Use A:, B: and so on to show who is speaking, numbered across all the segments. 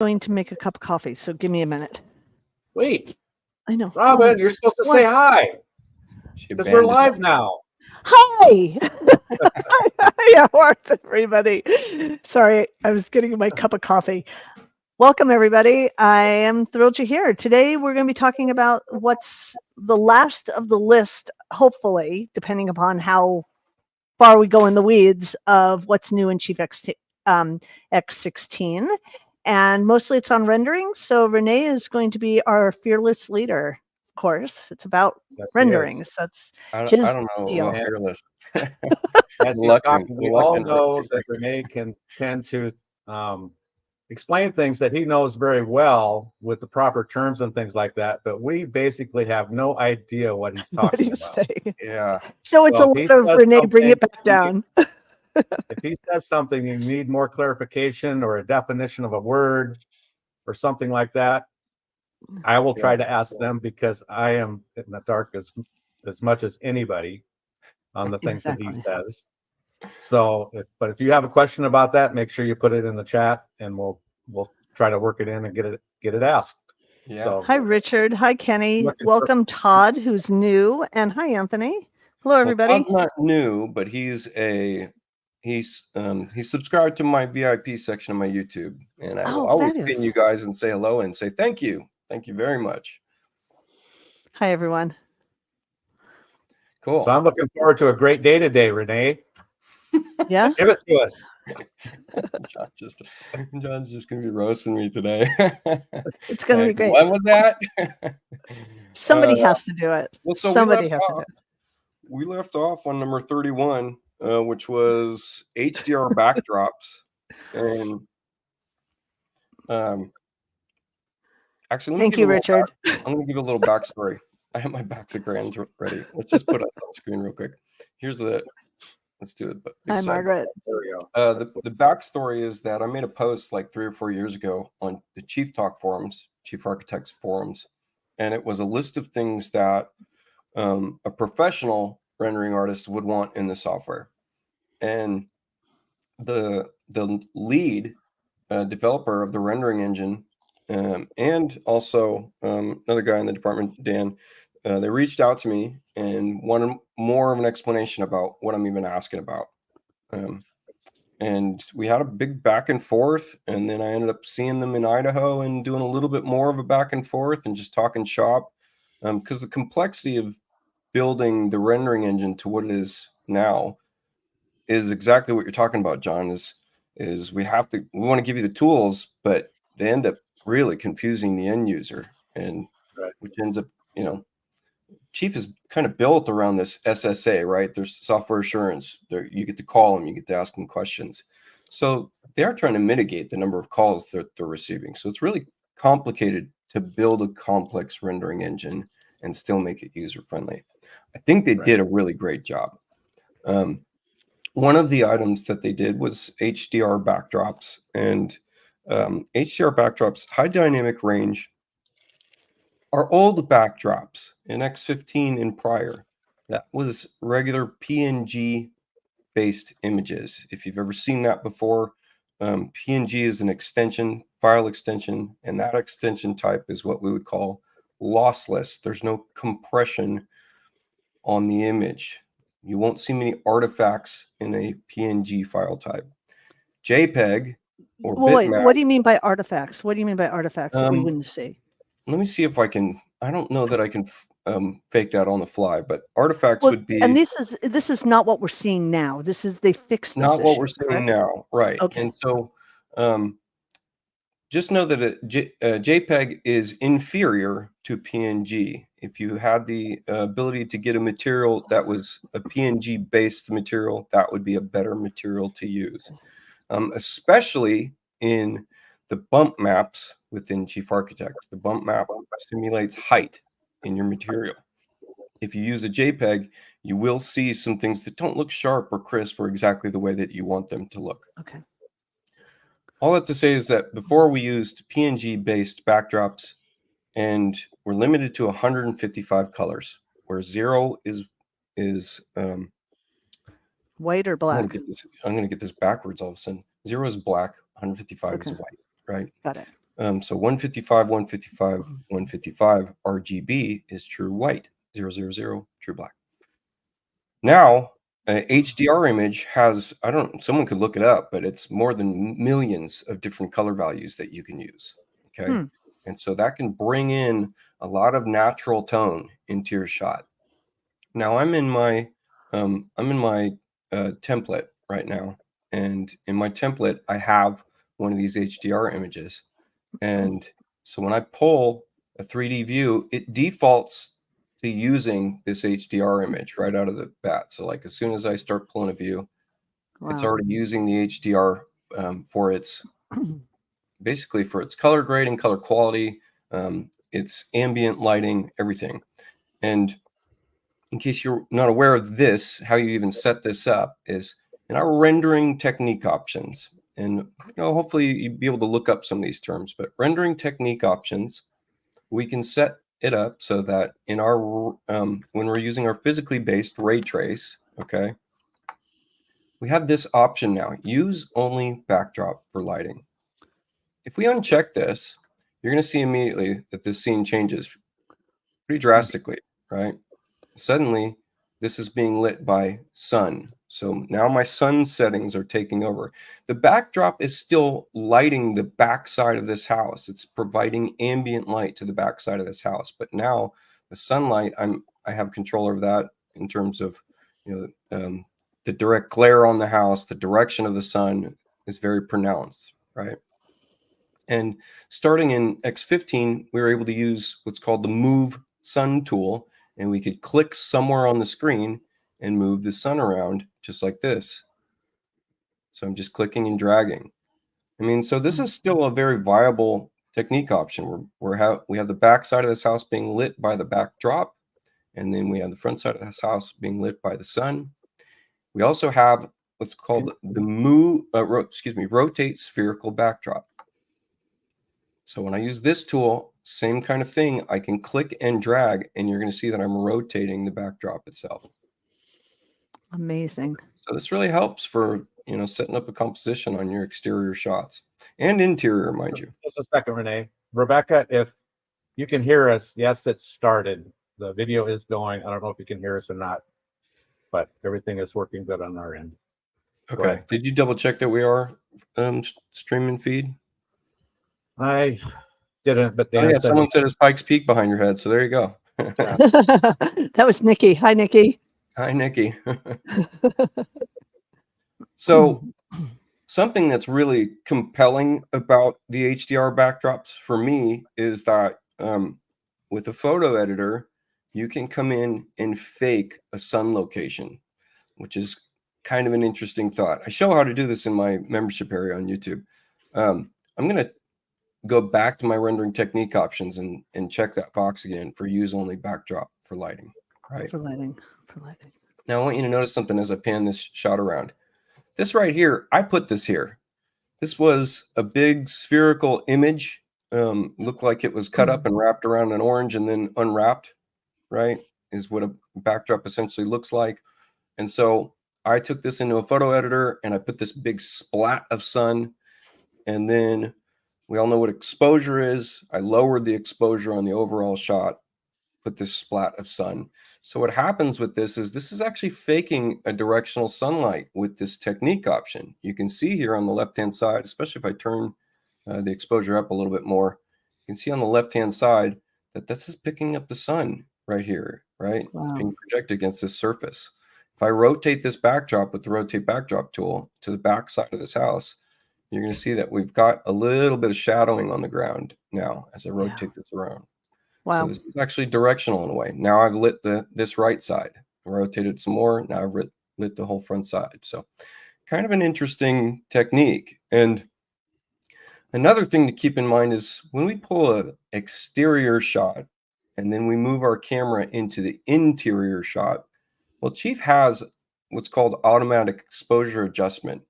A: Going to make a cup of coffee, so give me a minute.
B: Wait,
A: I know.
B: Robin, you're supposed to say hi because we're live now.
A: Hi! Yeah, everybody. Sorry, I was getting my cup of coffee. Welcome, everybody. I am thrilled you're here. Today, we're going to be talking about what's the last of the list, hopefully, depending upon how far we go in the weeds, of what's new in Chief X16. And mostly it's on rendering. So Renee is going to be our fearless leader. Of course, it's about renderings. That's his
C: I don't know
A: deal.
C: about fearless.
B: As he's talking, we all know that Renee can tend to explain things that he knows very well with the proper terms and things like that, but we basically have no idea what he's talking about.
A: Saying.
C: Yeah.
A: So it's a lot of Renee, bring it back down.
B: If he says something, you need more clarification or a definition of a word or something like that, I will try to ask them because I am in the dark as much as anybody on the things that he says. So, but if you have a question about that, make sure you put it in the chat, and we'll try to work it in and get it asked.
C: Yeah.
B: So,
A: hi, Richard. Hi, Kenny. Welcome, Todd, who's new, and hi, Anthony. Hello, everybody.
C: Well, Todd's not new, but he's subscribed to my VIP section of my YouTube, and I will always pin you guys and say hello and say thank you very much.
A: Hi, everyone.
C: Cool.
B: So I'm looking forward to a great day today, Renee.
A: Yeah,
B: give it to us.
C: John's just gonna be roasting me today.
A: It's gonna be great.
C: When was that?
A: Somebody has to do it.
C: Well, so
A: somebody has to do it.
C: We left off on number 31, which was HDR backdrops, and actually,
A: thank you, Richard.
C: I'm going to give a little backstory. I have my backgrounds ready. Let's just put us on screen real quick. Let's do it.
A: Hi, Margaret.
B: There we go.
C: The backstory is that I made a post like 3 or 4 years ago on the Chief Talk forums, Chief Architects forums, and it was a list of things that a professional rendering artist would want in the software. And the lead developer of the rendering engine, and also another guy in the department, Dan, they reached out to me and wanted more of an explanation about what I'm even asking about. And we had a big back and forth, and then I ended up seeing them in Idaho and doing a little bit more of a back and forth and just talking shop, because the complexity of building the rendering engine to what it is now is exactly what you're talking about, John. Is we want to give you the tools, but they end up really confusing the end user, and which ends up, Chief is kind of built around this SSA, right? There's software assurance. You get to call them, you get to ask them questions. So they are trying to mitigate the number of calls that they're receiving. So it's really complicated to build a complex rendering engine and still make it user-friendly. I think they did a really great job. One of the items that they did was HDR backdrops, and HDR backdrops, high dynamic range, are old backdrops in X15 and prior. That was regular PNG based images. If you've ever seen that before, PNG is an extension, file extension, and that extension type is what we would call lossless. There's no compression on the image. You won't see many artifacts in a PNG file type. JPEG or bitmap.
A: What do you mean by artifacts? What do you mean by artifacts that we wouldn't see?
C: Let me see if I can. I don't know that I can fake that on the fly, but artifacts would be.
A: And this is not what we're seeing now. They fixed this
C: not
A: issue,
C: what we're seeing now, right?
A: Okay.
C: And so, just know that a JPEG is inferior to PNG. If you had the ability to get a material that was a PNG based material, that would be a better material to use, especially in the bump maps within Chief Architect. The bump map simulates height in your material. If you use a JPEG, you will see some things that don't look sharp or crisp or exactly the way that you want them to look.
A: Okay.
C: All that to say is that before we used PNG-based backdrops, and we're limited to 155 colors, where 0 is
A: white or black.
C: I'm going to get this backwards all of a sudden. 0 is black, 155 is white, right?
A: Got it.
C: So 155, 155, 155 RGB is true white, 000 true black. Now, an HDR image has, someone could look it up, but it's more than millions of different color values that you can use. Okay. And so that can bring in a lot of natural tone into your shot. Now I'm in my template right now. And in my template, I have one of these HDR images. And so when I pull a 3D view, it defaults to using this HDR image right out of the bat. So like as soon as I start pulling a view, it's already using the HDR for its basically for its color grading, color quality, its ambient lighting, everything. And in case you're not aware of this, how you even set this up is in our rendering technique options. And hopefully you'd be able to look up some of these terms, but rendering technique options, we can set it up so that in our when we're using our physically based ray trace, okay, we have this option now, use only backdrop for lighting. If we uncheck this, you're going to see immediately that this scene changes pretty drastically, right? Suddenly, this is being lit by sun. So now my sun settings are taking over. The backdrop is still lighting the backside of this house. It's providing ambient light to the backside of this house. But now the sunlight, I have control over that in terms of the direct glare on the house. The direction of the sun is very pronounced, right? And starting in X15, we were able to use what's called the Move Sun tool, and we could click somewhere on the screen and move the sun around just like this. So I'm just clicking and dragging. I mean, so this is still a very viable technique option. We have the back side of this house being lit by the backdrop, and then we have the front side of this house being lit by the sun. We also have what's called the rotate spherical backdrop. So when I use this tool, same kind of thing, I can click and drag, and you're going to see that I'm rotating the backdrop itself.
A: Amazing.
C: So this really helps for, setting up a composition on your exterior shots and interior, mind you.
B: Just a second, Renee. Rebecca, if you can hear us, yes, it started. The video is going. I don't know if you can hear us or not, but everything is working good on our end.
C: Okay. Did you double check that we are streaming feed?
B: I didn't, but Dan said
C: someone said it's Pikes Peak behind your head, so there you go.
A: That was Nikki. Hi, Nikki.
C: Hi, Nikki. So something that's really compelling about the HDR backdrops for me is that with a photo editor, you can come in and fake a sun location, which is kind of an interesting thought. I show how to do this in my membership area on YouTube. I'm going to go back to my rendering technique options and check that box again for use only backdrop for lighting, right?
A: For lighting.
C: Now I want you to notice something as I pan this shot around. This right here, I put this here. This was a big spherical image. Looked like it was cut up and wrapped around an orange and then unwrapped, right? Is what a backdrop essentially looks like. And so I took this into a photo editor and I put this big splat of sun, and then we all know what exposure is. I lowered the exposure on the overall shot, put this splat of sun. So what happens with this is actually faking a directional sunlight with this technique option. You can see here on the left-hand side, especially if I turn the exposure up a little bit more, you can see on the left-hand side that this is picking up the sun right here, right?
A: Wow.
C: It's being projected against this surface. If I rotate this backdrop with the rotate backdrop tool to the back side of this house, you're going to see that we've got a little bit of shadowing on the ground now as I rotate this around.
A: Wow.
C: So this is actually directional in a way. Now I've lit this right side. I rotated some more. Now I've lit the whole front side. So kind of an interesting technique. And another thing to keep in mind is when we pull an exterior shot and then we move our camera into the interior shot, well, Chief has what's called automatic exposure adjustment.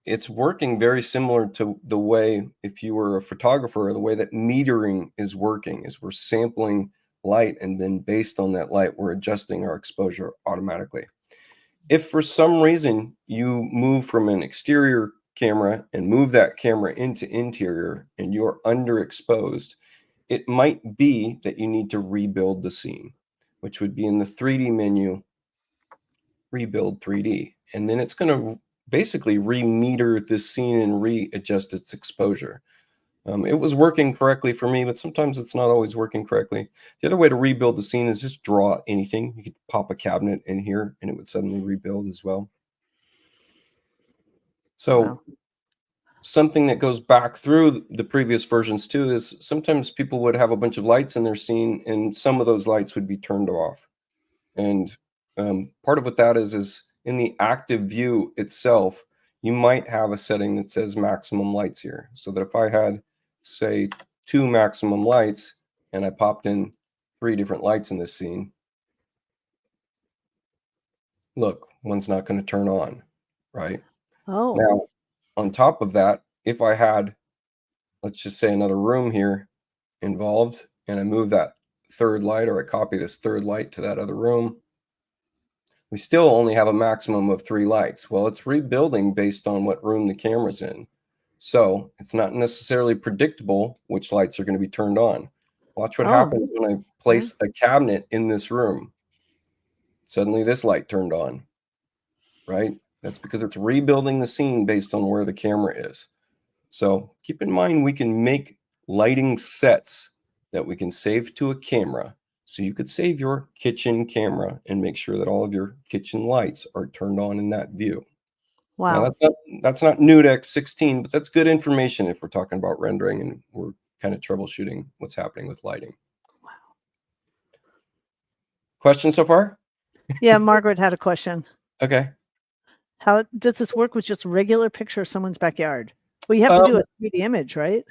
C: It's working very similar to the way, if you were a photographer, the way that metering is working is we're sampling light, and then based on that light, we're adjusting our exposure automatically. If for some reason you move from an exterior camera and move that camera into interior and you're underexposed, it might be that you need to rebuild the scene, which would be in the 3D menu, rebuild 3D. And then it's going to basically remeter this scene and readjust its exposure. It was working correctly for me, but sometimes it's not always working correctly. The other way to rebuild the scene is just draw anything. You could pop a cabinet in here and it would suddenly rebuild as well. So
A: Wow.
C: something that goes back through the previous versions too is sometimes people would have a bunch of lights in their scene and some of those lights would be turned off. And part of what that is in the active view itself, you might have a setting that says maximum lights here. So that if I had, say, 2 maximum lights and I popped in 3 different lights in this scene, look, one's not going to turn on, right?
A: Oh.
C: Now, on top of that, if I had, let's just say, another room here involved, and I move that 3rd light, or I copy this 3rd light to that other room, we still only have a maximum of 3 lights. Well, it's rebuilding based on what room the camera's in. So it's not necessarily predictable which lights are going to be turned on. Watch what happens when I place a cabinet in this room. Suddenly this light turned on, right? That's because it's rebuilding the scene based on where the camera is. So keep in mind, we can make lighting sets that we can save to a camera. So you could save your kitchen camera and make sure that all of your kitchen lights are turned on in that view.
A: Wow.
C: Now that's not new to X16, but that's good information if we're talking about rendering and we're kind of troubleshooting what's happening with lighting.
A: Wow.
C: Questions so far?
A: Yeah, Margaret had a question.
C: Okay.
A: How does this work with just regular picture of someone's backyard? Well, you have to do a 3D image, right?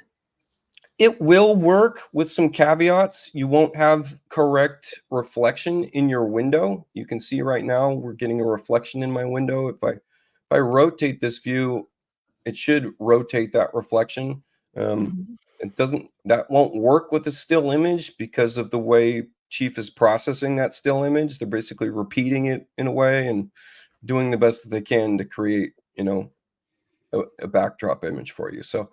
C: It will work with some caveats. You won't have correct reflection in your window. You can see right now we're getting a reflection in my window. If I rotate this view, it should rotate that reflection. That won't work with a still image because of the way Chief is processing that still image. They're basically repeating it in a way and doing the best that they can to create, a backdrop image for you. So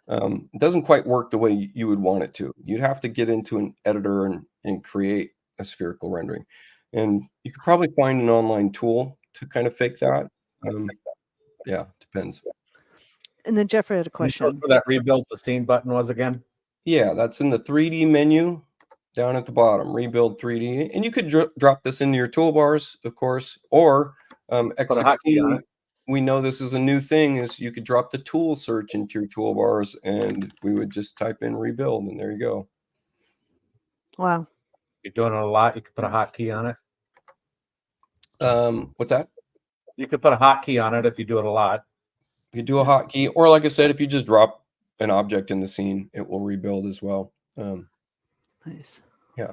C: it doesn't quite work the way you would want it to. You'd have to get into an editor and create a spherical rendering. And you could probably find an online tool to kind of fake that. Yeah, depends.
A: And then Jeffrey had a question.
B: Where that rebuild the scene button was again?
C: Yeah, that's in the 3D menu down at the bottom, rebuild 3D. And you could drop this into your toolbars, of course, or X16. We know this is a new thing, is you could drop the tool search into your toolbars and we would just type in rebuild and there you go.
A: Wow.
B: You're doing it a lot, you could put a hotkey on it.
C: What's that?
B: You could put a hotkey on it if you do it a lot.
C: You do a hotkey, or like I said, if you just drop an object in the scene, it will rebuild as well.
A: Nice.
C: Yeah.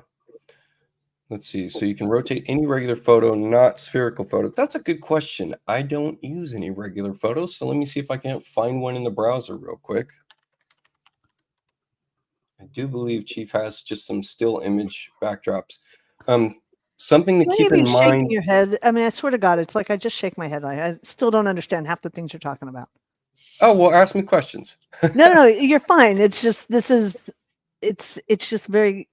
C: Let's see. So you can rotate any regular photo, not spherical photo. That's a good question. I don't use any regular photos. So let me see if I can't find one in the browser real quick. I do believe Chief has just some still image backdrops. Something to keep in mind.
A: Shaking your head. I mean, I swear to God, it's like I just shake my head. I still don't understand half the things you're talking about.
C: Oh, well, ask me questions.
A: No, you're fine. It's just it's just very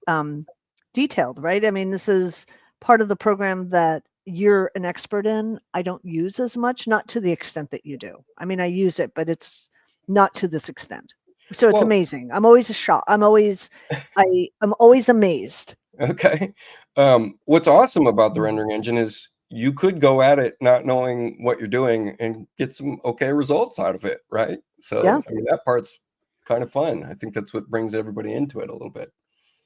A: detailed, right? I mean, this is part of the program that you're an expert in. I don't use as much, not to the extent that you do. I mean, I use it, but it's not to this extent. So it's amazing. I'm always I'm always amazed.
C: Okay. What's awesome about the rendering engine is you could go at it not knowing what you're doing and get some okay results out of it, right? So
A: yeah.
C: I mean, that part's kind of fun. I think that's what brings everybody into it a little bit.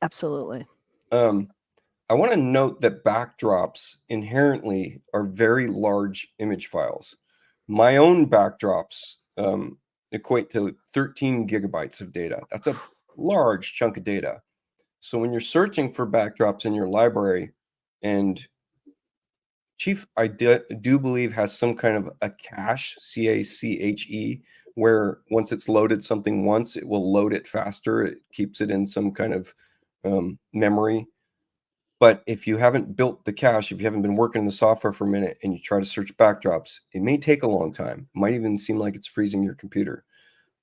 A: Absolutely.
C: I want to note that backdrops inherently are very large image files. My own backdrops equate to 13 gigabytes of data. That's a large chunk of data. So when you're searching for backdrops in your library, and Chief, I do believe, has some kind of a cache, C-A-C-H-E, where once it's loaded something once, it will load it faster. It keeps it in some kind of memory. But if you haven't built the cache, if you haven't been working in the software for a minute and you try to search backdrops, it may take a long time. It might even seem like it's freezing your computer.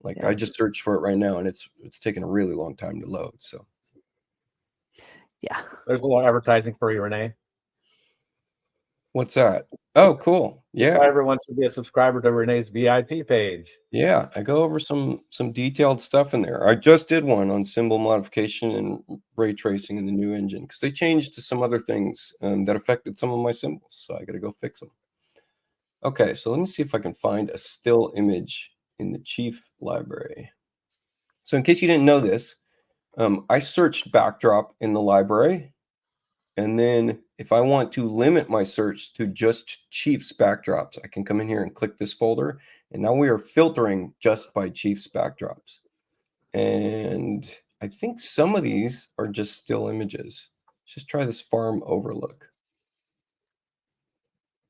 C: Like
A: Yeah.
C: I just searched for it right now and it's taken a really long time to load. So
A: Yeah.
B: There's a little advertising for you, Renee.
C: what's that? Oh, cool. Yeah.
B: Why everyone should be a subscriber to Renee's VIP page.
C: Yeah, I go over some detailed stuff in there. I just did one on symbol modification and ray tracing in the new engine because they changed to some other things that affected some of my symbols. So I got to go fix them. Okay, so let me see if I can find a still image in the Chief library. So in case you didn't know this, I searched backdrop in the library. And then if I want to limit my search to just Chief's backdrops, I can come in here and click this folder. And now we are filtering just by Chief's backdrops. And I think some of these are just still images. Let's just try this farm overlook.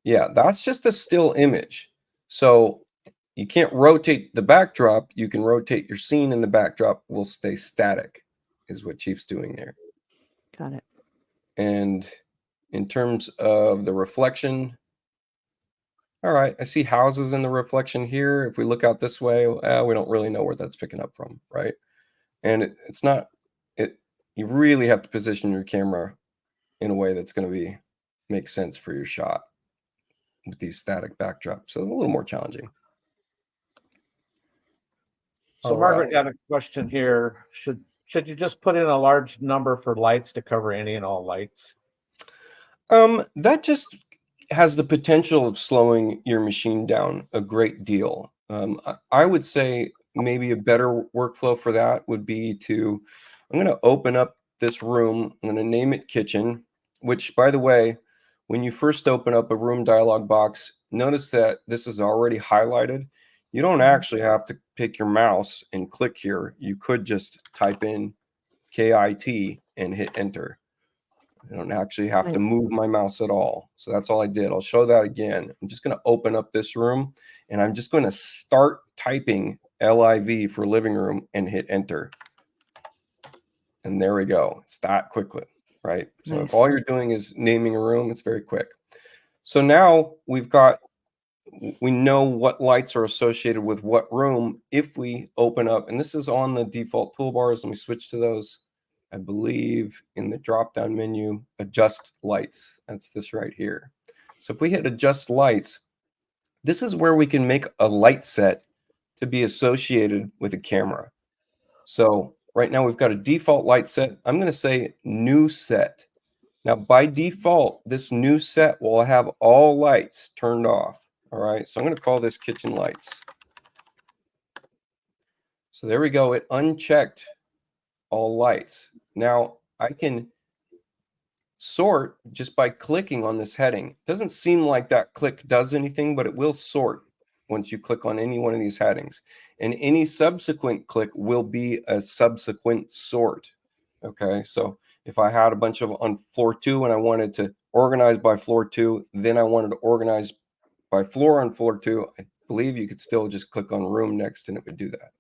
C: Yeah, that's just a still image. So you can't rotate the backdrop. You can rotate your scene and the backdrop will stay static, is what Chief's doing there.
A: Got it.
C: And in terms of the reflection, all right, I see houses in the reflection here. If we look out this way, we don't really know where that's picking up from, right? And it's not, you really have to position your camera in a way that's going to make sense for your shot with these static backdrops. So a little more challenging.
B: So Margaret got a question here. Should you just put in a large number for lights to cover any and all lights?
C: That just has the potential of slowing your machine down a great deal. I would say maybe a better workflow for that would be to, I'm going to open up this room. I'm going to name it kitchen, which, by the way, when you first open up a room dialog box, notice that this is already highlighted. You don't actually have to pick your mouse and click here. You could just type in KIT and hit enter. I don't actually have to move my mouse at all. So that's all I did. I'll show that again. I'm just going to open up this room and I'm just going to start typing LIV for living room and hit enter. And there we go. It's that quickly, right? So if all you're doing is naming a room, it's very quick. So now we know what lights are associated with what room if we open up, and this is on the default toolbars. Let me switch to those. I believe in the drop-down menu, adjust lights. That's this right here. So if we hit adjust lights, this is where we can make a light set to be associated with a camera. So right now we've got a default light set. I'm going to say new set. Now by default, this new set will have all lights turned off. All right, so I'm going to call this kitchen lights. So there we go. It unchecked all lights. Now I can sort just by clicking on this heading. It doesn't seem like that click does anything, but it will sort once you click on any one of these headings. And any subsequent click will be a subsequent sort. Okay, so if I had a bunch of on floor 2 and I wanted to organize by floor 2, then I wanted to organize by floor on floor 2, I believe you could still just click on room next and it would do that.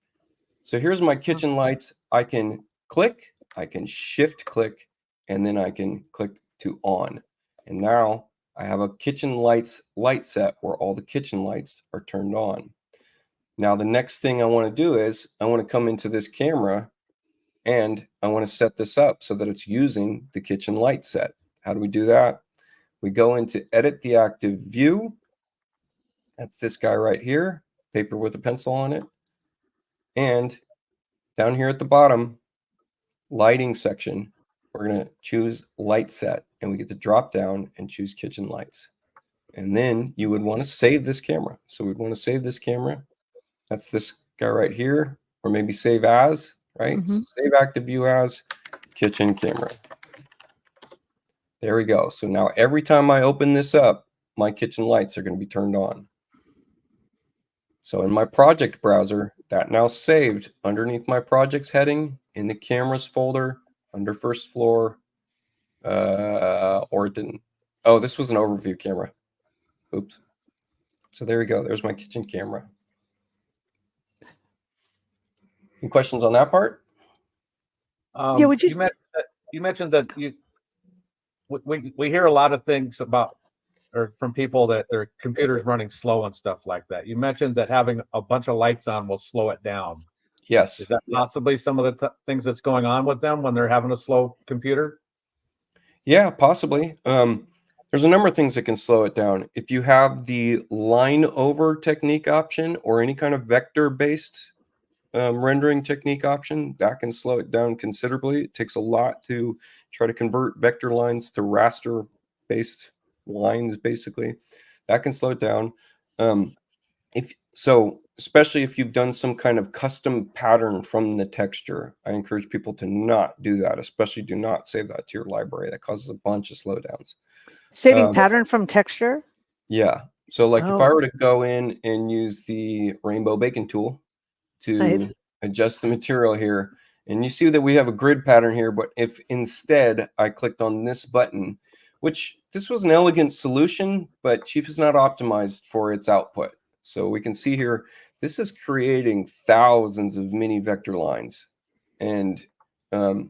C: So here's my kitchen lights. I can click, I can shift click, and then I can click to on. And now I have a kitchen lights light set where all the kitchen lights are turned on. Now the next thing I want to do is I want to come into this camera and I want to set this up so that it's using the kitchen light set. How do we do that? We go into edit the active view. That's this guy right here, paper with a pencil on it. And down here at the bottom, lighting section, we're going to choose light set and we get to drop down and choose kitchen lights. And then you would want to save this camera. So we'd want to save this camera. That's this guy right here, or maybe save as, right? So save active view as kitchen camera. There we go. So now every time I open this up, my kitchen lights are going to be turned on. So in my project browser, that now saved underneath my projects heading in the cameras folder under first floor, or it didn't. Oh, this was an overview camera. Oops. So there we go. There's my kitchen camera. Any questions on that part?
A: Yeah, would you
B: mentioned that we hear a lot of things about, or from people, that their computer's running slow and stuff like that. You mentioned that having a bunch of lights on will slow it down.
C: Yes.
B: Is that possibly some of the things that's going on with them when they're having a slow computer?
C: Yeah, possibly. There's a number of things that can slow it down. If you have the line over technique option or any kind of vector based rendering technique option, that can slow it down considerably. It takes a lot to try to convert vector lines to raster based lines, basically. That can slow it down. Especially if you've done some kind of custom pattern from the texture, I encourage people to not do that. Especially do not save that to your library. That causes a bunch of slowdowns.
A: Saving pattern from texture?
C: Yeah. So like if I
A: Oh.
C: were to go in and use the rainbow bacon tool to
A: Right.
C: adjust the material here, and you see that we have a grid pattern here, but if instead I clicked on this button, which this was an elegant solution, but Chief is not optimized for its output. So we can see here, this is creating thousands of mini vector lines. And to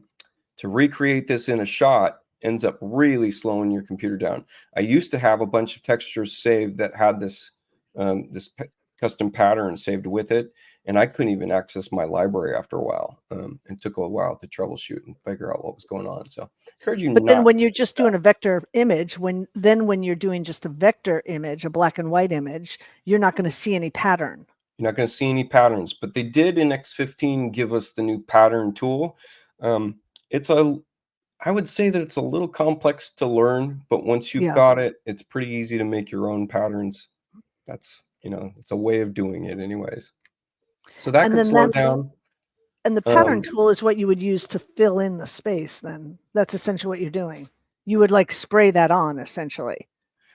C: recreate this in a shot ends up really slowing your computer down. I used to have a bunch of textures saved that had this custom pattern saved with it, and I couldn't even access my library after a while. It took a while to troubleshoot and figure out what was going on. So I encourage you.
A: But then when you're just doing a vector image, when you're doing just a vector image, a black and white image, you're not going to see any pattern.
C: You're not going to see any patterns, but they did in X15 give us the new pattern tool. I would say that it's a little complex to learn, but once you've got it, it's pretty easy to make your own patterns. That's, it's a way of doing it anyways. So that can slow down.
A: And the pattern tool is what you would use to fill in the space then. That's essentially what you're doing. You would like spray that on essentially.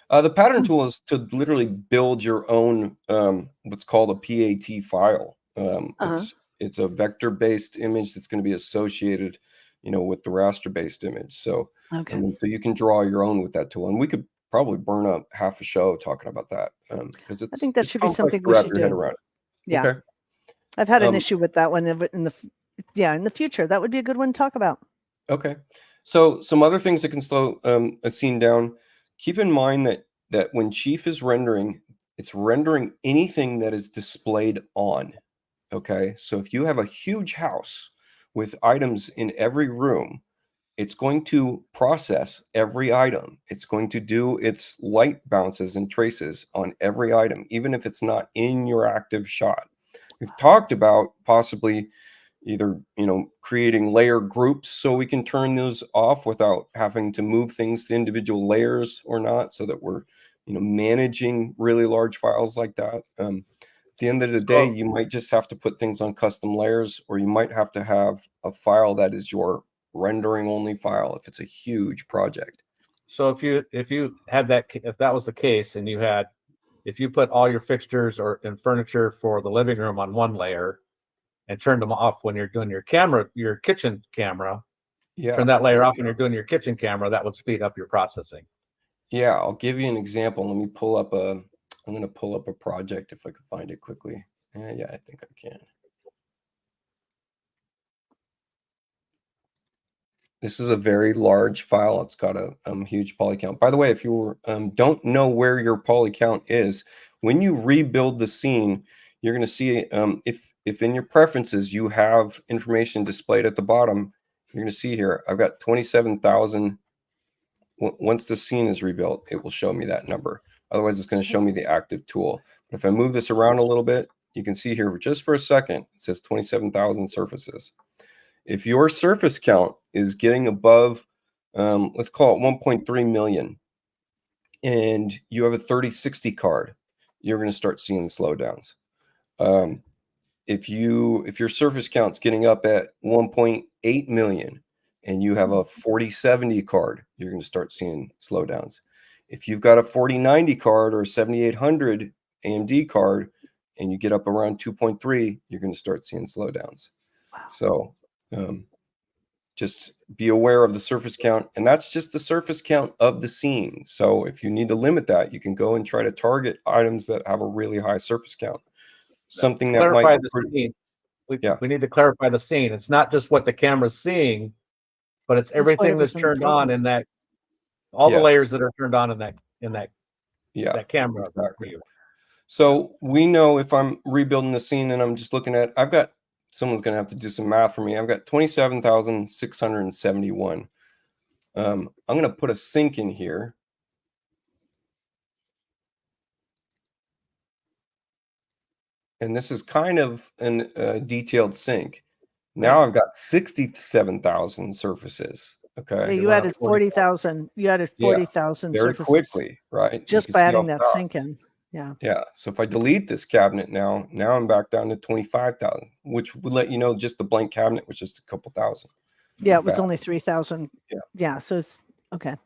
C: The pattern tool is to literally build your own what's called a PAT file. It's a vector-based image that's going to be associated, with the raster-based image. So, so you can draw your own with that tool, and we could probably burn up half a show talking about that because
A: I think that should be something we should do. Yeah, okay. I've had an issue with that one in the future. That would be a good one to talk about.
C: Okay, so some other things that can slow a scene down. Keep in mind that when Chief is rendering, it's rendering anything that is displayed on. Okay, so if you have a huge house with items in every room, it's going to process every item. It's going to do its light bounces and traces on every item, even if it's not in your active shot. We've talked about possibly either, creating layer groups so we can turn those off without having to move things to individual layers or not, so that we're, managing really large files like that. At the end of the day, you might just have to put things on custom layers, or you might have to have a file that is your rendering only file if it's a huge project.
B: So if you had that, if that was the case, and if you put all your fixtures and furniture for the living room on one layer and turned them off when you're doing your kitchen camera, turn that layer off when you're doing your kitchen camera, that would speed up your processing.
C: Yeah, I'll give you an example. Let me pull up I'm going to pull up a project if I can find it quickly. Yeah, I think I can. This is a very large file. It's got a huge poly count. By the way, if you don't know where your poly count is, when you rebuild the scene, you're going to see if in your preferences you have information displayed at the bottom, you're going to see here, I've got 27,000. Once the scene is rebuilt, it will show me that number. Otherwise, it's going to show me the active tool. But if I move this around a little bit, you can see here just for a second, it says 27,000 surfaces. If your surface count is getting above, let's call it 1.3 million, and you have a 3060 card, you're going to start seeing slowdowns. If your surface count's getting up at 1.8 million and you have a 4070 card, you're going to start seeing slowdowns. If you've got a 4090 card or a 7800 AMD card and you get up around 2.3, you're going to start seeing slowdowns.
A: Wow.
C: So just be aware of the surface count, and that's just the surface count of the scene. So if you need to limit that, you can go and try to target items that have a really high surface count. Something that
B: clarify
C: might
B: the scene. We need to clarify the scene. It's not just what the camera's seeing, but it's everything that's turned on in that All the
C: Yes.
B: layers that are turned on in that
C: Yeah,
B: that camera
C: exactly.
B: view.
C: So we know if I'm rebuilding the scene and I'm just looking at, someone's going to have to do some math for me. I've got 27,671. I'm going to put a sink in here. And this is kind of a detailed sink. Now
A: Right.
C: I've got 67,000 surfaces. Okay.
A: Yeah, you added 40,000. You added 40,000
C: Very
A: surfaces
C: quickly, right? You
A: just
C: can
A: by
C: see
A: adding
C: how
A: that
C: fast.
A: sink in. Yeah.
C: Yeah. So if I delete this cabinet now I'm back down to 25,000, which would let you know just the blank cabinet was just a couple thousand.
A: Yeah, it was only 3,000.
C: Yeah.
A: Yeah. So it's okay.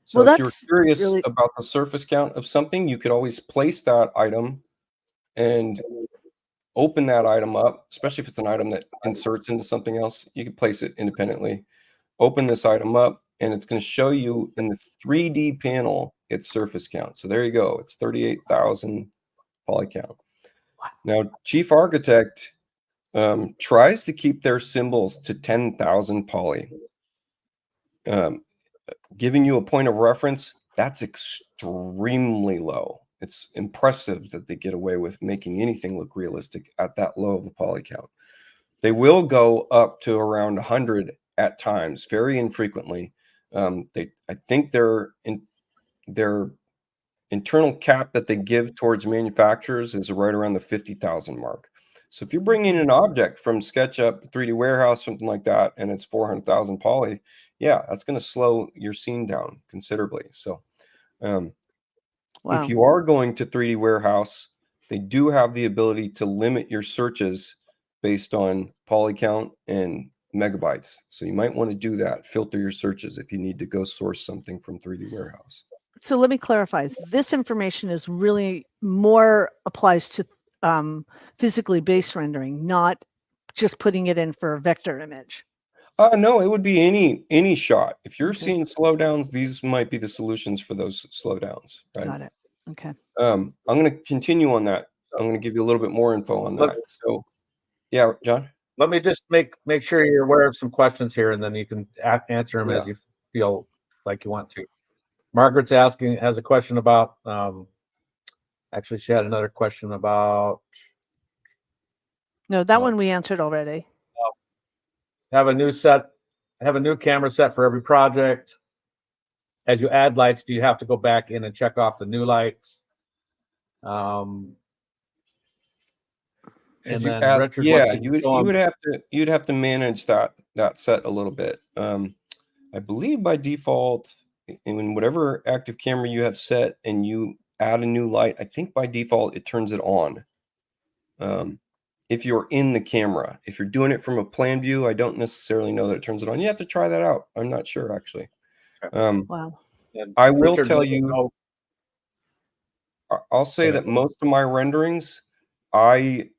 C: So
A: Well,
C: if you're
A: that's
C: curious
A: really
C: about the surface count of something, you could always place that item and open that item up, especially if it's an item that inserts into something else. You can place it independently. Open this item up, and it's going to show you in the 3D panel its surface count. So there you go. It's 38,000 poly count. Now, Chief Architect tries to keep their symbols to 10,000 poly. Giving you a point of reference, that's extremely low. It's impressive that they get away with making anything look realistic at that low of a poly count. They will go up to around 100 at times, very infrequently. I think their internal cap that they give towards manufacturers is right around the 50,000 mark. So if you're bringing an object from SketchUp, 3D Warehouse, something like that, and it's 400,000 poly, yeah, that's going to slow your scene down considerably. So if you are going to 3D Warehouse, they do have the ability to limit your searches based on poly count and megabytes. So you might want to do that, filter your searches if you need to go source something from 3D Warehouse.
A: So let me clarify. This information is really more applies to physically based rendering, not just putting it in for a vector image.
C: No, it would be any shot. If you're seeing slowdowns, these might be the solutions for those slowdowns. Right?
A: Got it. Okay.
C: I'm going to continue on that. I'm going to give you a little bit more info on that. So, yeah, John.
B: Let me just make sure you're aware of some questions here, and then you can answer them as you feel like you want to. Margaret's has a question about. Actually, she had another question about.
A: No, that one we answered already.
B: Have a new camera set for every project. As you add lights, do you have to go back in and check off the new lights?
C: As you add, yeah, you'd have to manage that set a little bit. I believe by default, in whatever active camera you have set and you add a new light, I think by default it turns it on. If you're in the camera, if you're doing it from a plan view, I don't necessarily know that it turns it on. You have to try that out. I'm not sure actually.
A: Wow.
C: I will tell you. I'll say that most of my renderings, I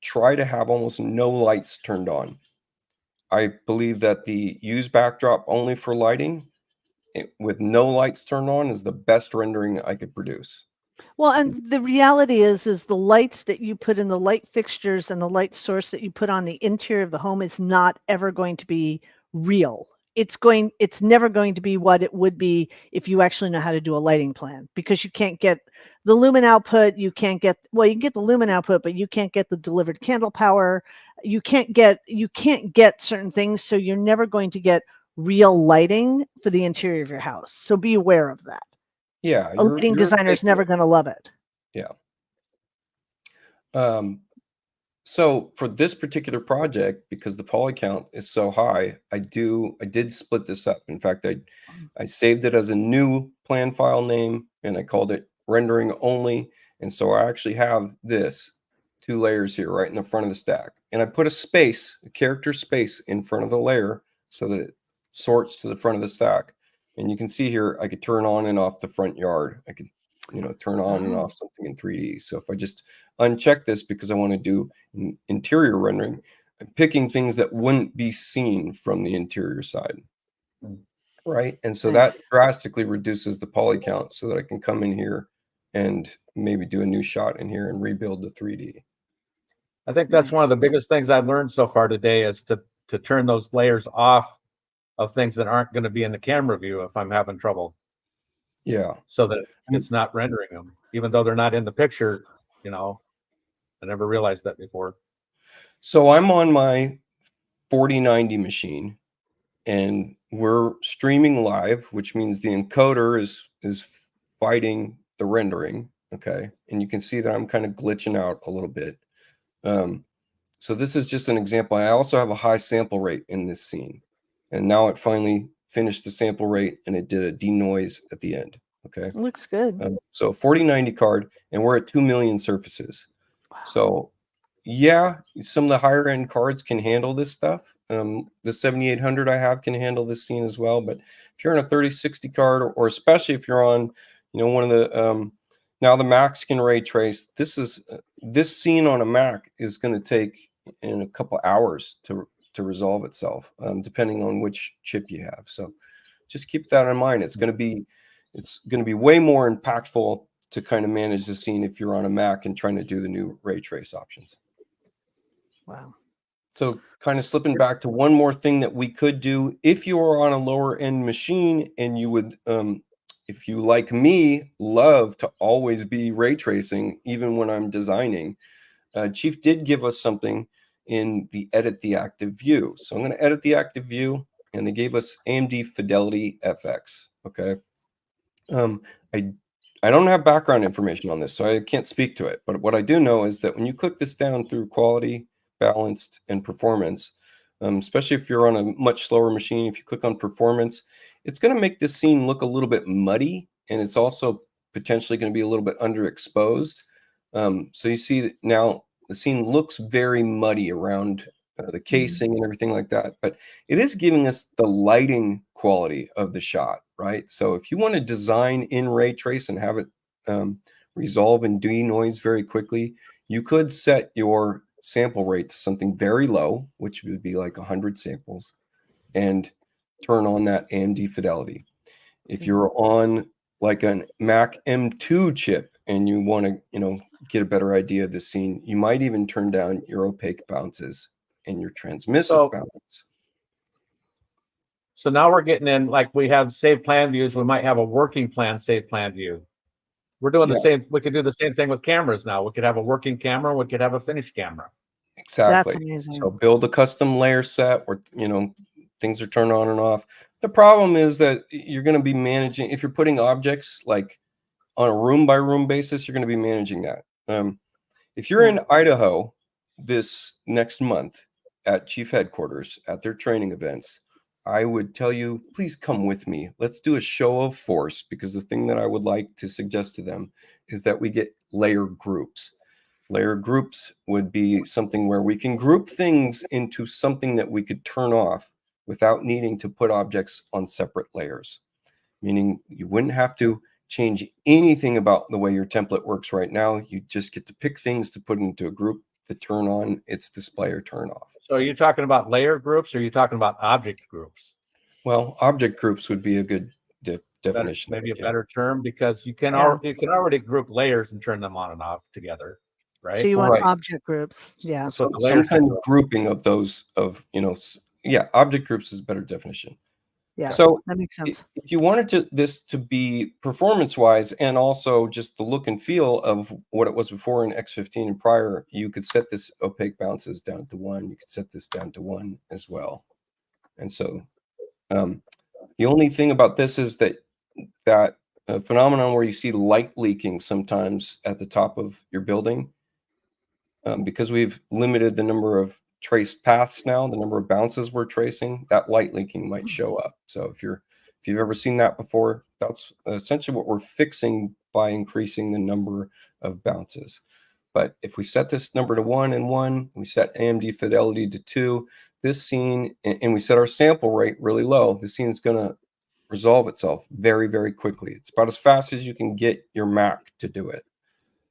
C: try to have almost no lights turned on. I believe that the use backdrop only for lighting with no lights turned on is the best rendering I could produce.
A: Well, and the reality is the lights that you put in the light fixtures and the light source that you put on the interior of the home is not ever going to be real. It's never going to be what it would be if you actually know how to do a lighting plan, because you can't get the lumen output. You can get the lumen output, but you can't get the delivered candle power. You can't get certain things. So you're never going to get real lighting for the interior of your house. So be aware of that.
C: Yeah.
A: A lighting designer is never going to love it.
C: Yeah. So for this particular project, because the poly count is so high, I did split this up. In fact, I saved it as a new plan file name and I called it rendering only. And so I actually have this 2 layers here right in the front of the stack. And I put a character space in front of the layer so that it sorts to the front of the stack. And you can see here, I could turn on and off the front yard. I could, turn on and off something in 3D. So if I just uncheck this because I want to do interior rendering, I'm picking things that wouldn't be seen from the interior side. Right. And so that drastically reduces the poly count so that I can come in here and maybe do a new shot in here and rebuild the 3D.
B: I think that's one of the biggest things I've learned so far today is to turn those layers off of things that aren't going to be in the camera view if I'm having trouble.
C: Yeah.
B: so that it's not rendering them, even though they're not in the picture. You know, I never realized that before.
C: So I'm on my 4090 machine, and we're streaming live, which means the encoder is fighting the rendering. Okay, and you can see that I'm kind of glitching out a little bit. So this is just an example. I also have a high sample rate in this scene, and now it finally finished the sample rate and it did a denoise at the end. Okay,
A: Looks good.
C: so 4090 card, and we're at 2 million surfaces.
A: Wow.
C: So yeah, some of the higher end cards can handle this stuff. The 7800 I have can handle this scene as well. But if you're on a 3060 card, or especially if you're on, one of the now the Macs can ray trace. This scene on a Mac is going to take in a couple hours to resolve itself, depending on which chip you have. So just keep that in mind. It's going to be way more impactful to kind of manage the scene if you're on a Mac and trying to do the new ray trace options.
A: Wow.
C: So kind of slipping back to one more thing that we could do if you are on a lower end machine and you would, if you like me, love to always be ray tracing, even when I'm designing, Chief did give us something in the edit the active view. So I'm going to edit the active view, and they gave us AMD FidelityFX. Okay. I don't have background information on this, so I can't speak to it. But what I do know is that when you click this down through quality, balanced, and performance, especially if you're on a much slower machine, if you click on performance, it's going to make this scene look a little bit muddy, and it's also potentially going to be a little bit underexposed. So you see that now the scene looks very muddy around the casing and everything like that, but it is giving us the lighting quality of the shot, right? So if you want to design in ray trace and have it resolve and denoise very quickly, you could set your sample rate to something very low, which would be like 100 samples, and turn on that AMD fidelity. If you're on like an Mac M2 chip and you want to, get a better idea of the scene, you might even turn down your opaque bounces and your transmissive bounces.
B: So now we're getting in, like we have saved plan views. We might have a working plan saved plan view. We're doing the same. We could do the same thing with cameras now. We could have a working camera. We could have a finished camera.
C: Exactly.
A: That's amazing.
C: So build a custom layer set where, things are turned on and off. The problem is that you're going to be managing, if you're putting objects like on a room by room basis, you're going to be managing that. If you're in Idaho this next month at Chief Headquarters at their training events, I would tell you, please come with me. Let's do a show of force, because the thing that I would like to suggest to them is that we get layer groups. Layer groups would be something where we can group things into something that we could turn off without needing to put objects on separate layers, meaning you wouldn't have to change anything about the way your template works right now. You just get to pick things to put into a group to turn on its display or turn off.
B: So are you talking about layer groups, or are you talking about object groups?
C: Well, object groups would be a good definition.
B: Maybe a better term, because you can already group layers and turn them on and off together, right?
A: So you want object groups. Yeah.
C: So some kind of grouping of those object groups is a better definition.
A: Yeah,
C: so
A: that makes sense.
C: If you wanted this to be performance-wise and also just the look and feel of what it was before in X15 and prior, you could set this opaque bounces down to 1. You could set this down to 1 as well. And so the only thing about this is that phenomenon where you see light leaking sometimes at the top of your building, because we've limited the number of traced paths now, the number of bounces we're tracing, that light leaking might show up. So if you've ever seen that before, that's essentially what we're fixing by increasing the number of bounces. But if we set this number to 1 and 1, we set AMD fidelity to 2, this scene, and we set our sample rate really low, the scene is going to resolve itself very, very quickly. It's about as fast as you can get your Mac to do it.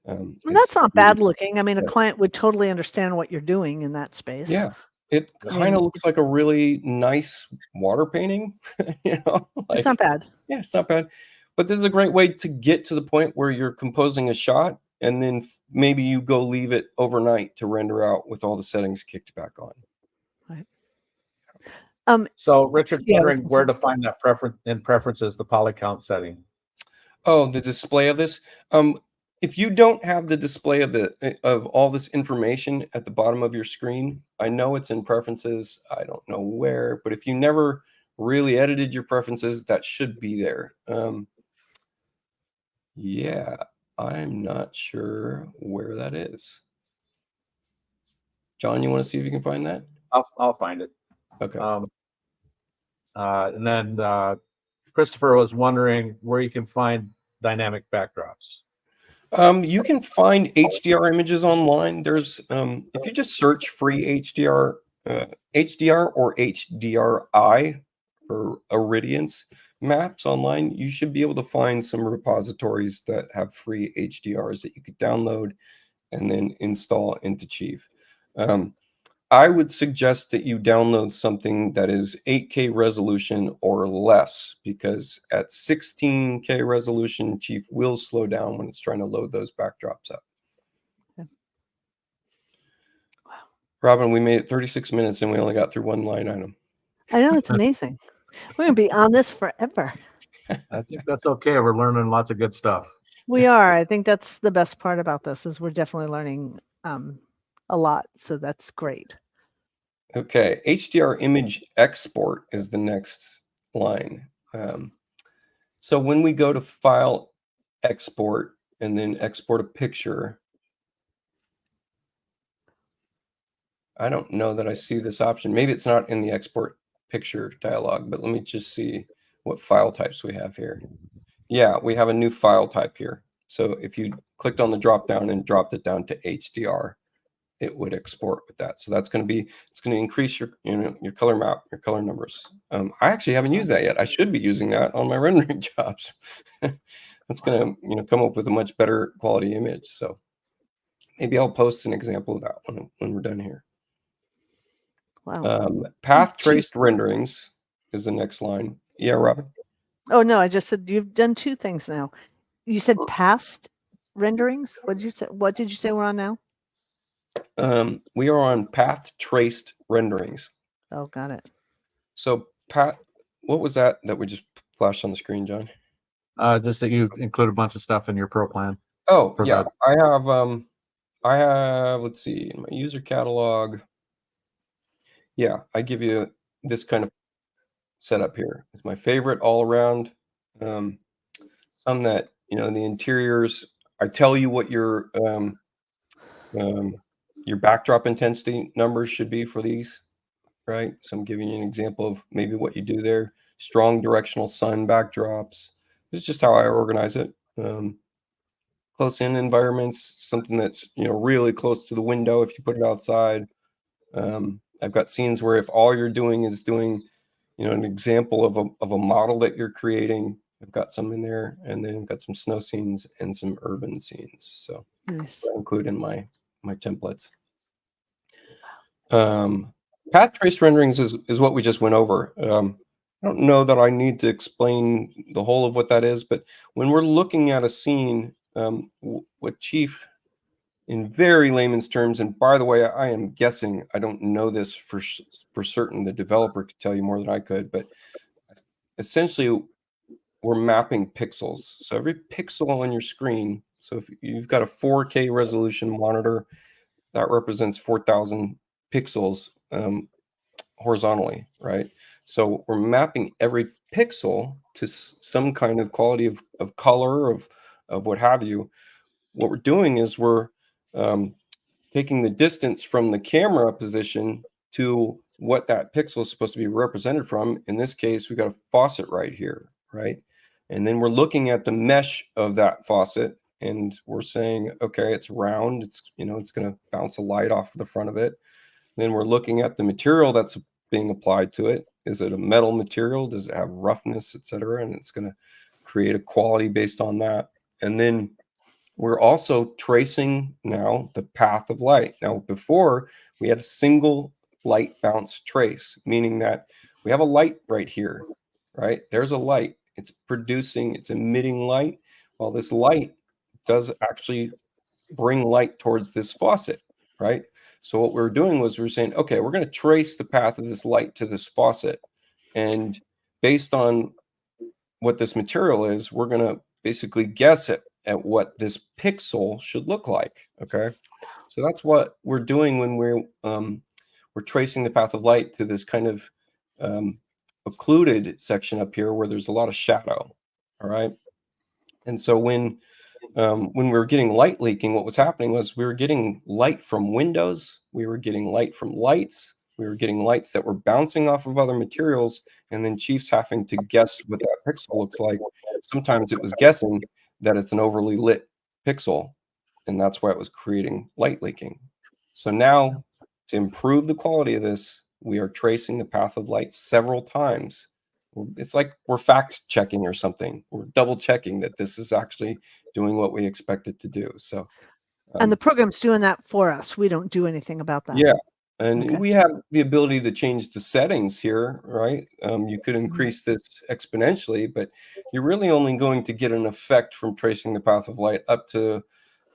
A: Well, that's not bad looking. I mean, a client would totally understand what you're doing in that space.
C: Yeah, it kind of looks like a really nice water painting.
A: It's not bad.
C: Yeah, it's not bad. But this is a great way to get to the point where you're composing a shot, and then maybe you go leave it overnight to render out with all the settings kicked back on.
A: Right.
B: So Richard's wondering where to find that preferences, the poly count setting.
C: Oh, the display of this. If you don't have the display of all this information at the bottom of your screen, I know it's in preferences. I don't know where, but if you never really edited your preferences, that should be there. Yeah, I'm not sure where that is. John, you want to see if you can find that?
B: I'll find it.
C: Okay.
B: And then Christopher was wondering where you can find dynamic backdrops.
C: You can find HDR images online. There's if you just search free HDR or HDRI or Irradiance maps online, you should be able to find some repositories that have free HDRs that you could download and then install into Chief. I would suggest that you download something that is 8K resolution or less, because at 16K resolution, Chief will slow down when it's trying to load those backdrops up.
A: Okay. Wow.
C: Robin, we made it 36 minutes and we only got through one line item.
A: I know, it's amazing. We're going to be on this forever.
B: I think that's okay. We're learning lots of good stuff.
A: We are. I think that's the best part about this, is we're definitely learning a lot. So that's great.
C: Okay, HDR image export is the next line. So when we go to File, Export, and then export a picture, I don't know that I see this option. Maybe it's not in the export picture dialog, but let me just see what file types we have here. Yeah, we have a new file type here. So if you clicked on the drop down and dropped it down to HDR, it would export with that. So that's going to be, it's going to increase your, your color map, your color numbers. I actually haven't used that yet. I should be using that on my rendering jobs. That's going to, come up with a much better quality image. So maybe I'll post an example of that when we're done here.
A: Wow.
C: Path traced renderings is the next line. Yeah, Robin?
A: Oh, no, I just said you've done two things now. You said past renderings. What did you say? What did you say we're on now?
C: We are on path traced renderings.
A: Oh, got it.
C: So what was that we just flashed on the screen, John?
B: Just that you include a bunch of stuff in your pro plan.
C: Oh, yeah. I have, let's see, in my user catalog. Yeah, I give you this kind of setup here. It's my favorite all around. Some that, the interiors, I tell you what your backdrop intensity numbers should be for these, right? So I'm giving you an example of maybe what you do there. Strong directional sun backdrops. This is just how I organize it. Close in environments, something that's, really close to the window if you put it outside. I've got scenes where if all you're doing is doing, an example of a model that you're creating, I've got some in there, and then I've got some snow scenes and some urban scenes. So
A: Nice.
C: I include in my templates. Path traced renderings is what we just went over. I don't know that I need to explain the whole of what that is, but when we're looking at a scene, what Chief, in very layman's terms, and by the way, I am guessing, I don't know this for certain, the developer could tell you more than I could, but essentially we're mapping pixels. So every pixel on your screen, so if you've got a 4K resolution monitor, that represents 4,000 pixels horizontally, right? So we're mapping every pixel to some kind of quality of color, of what have you. What we're doing is we're taking the distance from the camera position to what that pixel is supposed to be represented from. In this case, we've got a faucet right here, right? And then we're looking at the mesh of that faucet, and we're saying, okay, it's round. It's, it's going to bounce a light off the front of it. Then we're looking at the material that's being applied to it. Is it a metal material? Does it have roughness, etc.? And it's going to create a quality based on that. And then we're also tracing now the path of light. Now, before we had a single light bounce trace, meaning that we have a light right here, right? There's a light. It's emitting light. Well, this light does actually bring light towards this faucet, right? So what we're doing was we're saying, okay, we're going to trace the path of this light to this faucet. And based on what this material is, we're going to basically guess at what this pixel should look like. Okay, so that's what we're doing when we're tracing the path of light to this kind of occluded section up here where there's a lot of shadow. All right, and so when we were getting light leaking, what was happening was we were getting light from windows, we were getting light from lights, we were getting lights that were bouncing off of other materials, and then Chief's having to guess what that pixel looks like. Sometimes it was guessing that it's an overly lit pixel, and that's why it was creating light leaking. So now, to improve the quality of this, we are tracing the path of light several times. It's like we're fact checking or something. We're double checking that this is actually doing what we expect it to do. So,
A: and the program's doing that for us. We don't do anything about that.
C: Yeah, and
A: Okay.
C: we have the ability to change the settings here, right? You could increase this exponentially, but you're really only going to get an effect from tracing the path of light up to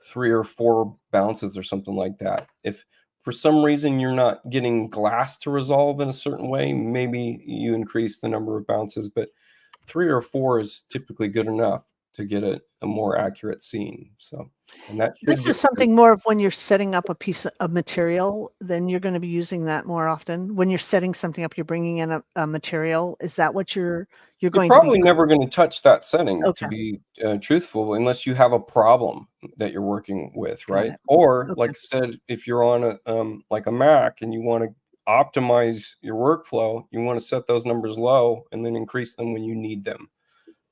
C: 3 or 4 bounces or something like that. If for some reason you're not getting glass to resolve in a certain way, maybe you increase the number of bounces, but 3 or 4 is typically good enough to get a more accurate scene. So, and that
A: This is something more of when you're setting up a piece of material, then you're going to be using that more often. When you're setting something up, you're bringing in a material. Is that what you're going
C: probably
A: to be?
C: never going to touch that setting,
A: Okay.
C: to be truthful, unless you have a problem that you're working with,
A: Got
C: right?
A: it.
C: Or
A: Okay.
C: like I said, if you're on a like a Mac and you want to optimize your workflow, you want to set those numbers low and then increase them when you need them.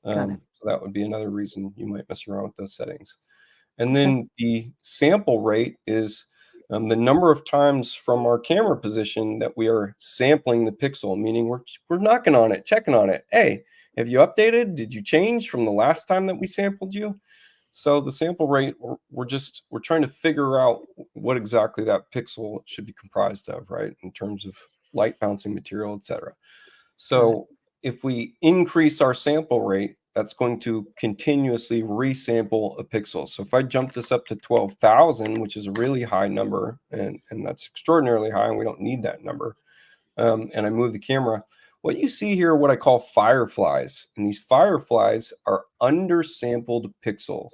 A: Got it.
C: So that would be another reason you might mess around with those settings. And then the sample rate is the number of times from our camera position that we are sampling the pixel, meaning we're knocking on it, checking on it. Hey, have you updated? Did you change from the last time that we sampled you? So the sample rate, we're trying to figure out what exactly that pixel should be comprised of, right? In terms of light bouncing material, etc. So if we increase our sample rate, that's going to continuously resample a pixel. So if I jump this up to 12,000, which is a really high number, and that's extraordinarily high, and we don't need that number, and I move the camera, what you see here are what I call fireflies. And these fireflies are undersampled pixels.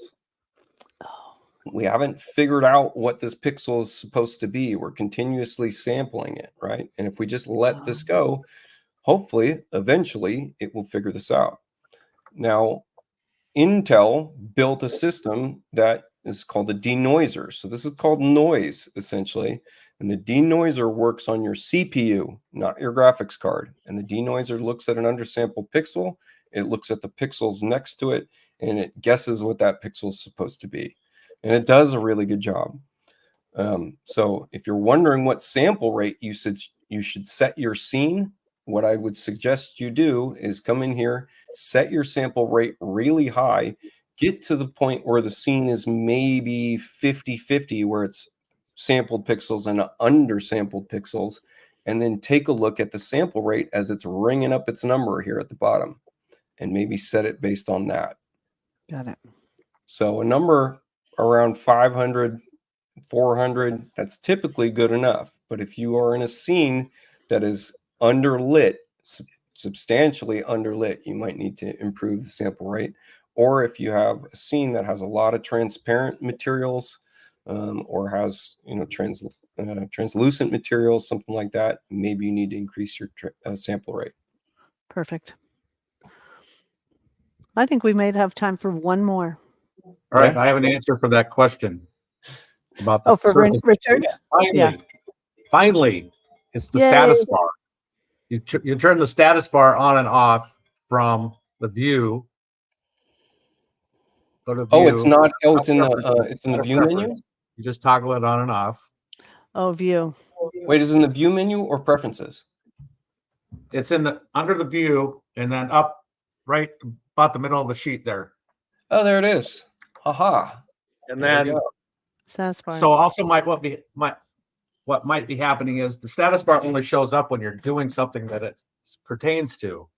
C: We haven't figured out what this pixel is supposed to be. We're continuously sampling it, right? And if we just let this go, hopefully, eventually, it will figure this out. Now, Intel built a system that is called a denoiser. So this is called noise, essentially. And the denoiser works on your CPU, not your graphics card. And the denoiser looks at an undersampled pixel. It looks at the pixels next to it, and it guesses what that pixel is supposed to be. And it does a really good job. So if you're wondering what sample rate you should set your scene, what I would suggest you do is come in here, set your sample rate really high, get to the point where the scene is maybe 50-50, where it's sampled pixels and undersampled pixels, and then take a look at the sample rate as it's ringing up its number here at the bottom, and maybe set it based on that.
A: Got it.
C: So a number around 500, 400, that's typically good enough. But if you are in a scene that is underlit, substantially underlit, you might need to improve the sample rate. Or if you have a scene that has a lot of transparent materials, or has translucent materials, something like that, maybe you need to increase your sample rate.
A: Perfect. I think we may have time for one more.
B: All right, I have an answer for that question about the
A: for
B: surface.
A: Richard.
B: Finally, it's the
A: Yay.
B: status bar. You turn the status bar on and off from the view. Go to view.
C: Oh, it's not. Oh, it's in the view menu.
B: You just toggle it on and off.
A: Oh, view.
C: Wait, is it in the view menu or preferences?
B: It's in the under the view and then up right about the middle of the sheet there.
C: Oh, there it is. Haha.
B: And then
A: Status bar.
B: so also what might be happening is the status bar only shows up when you're doing something that it pertains to.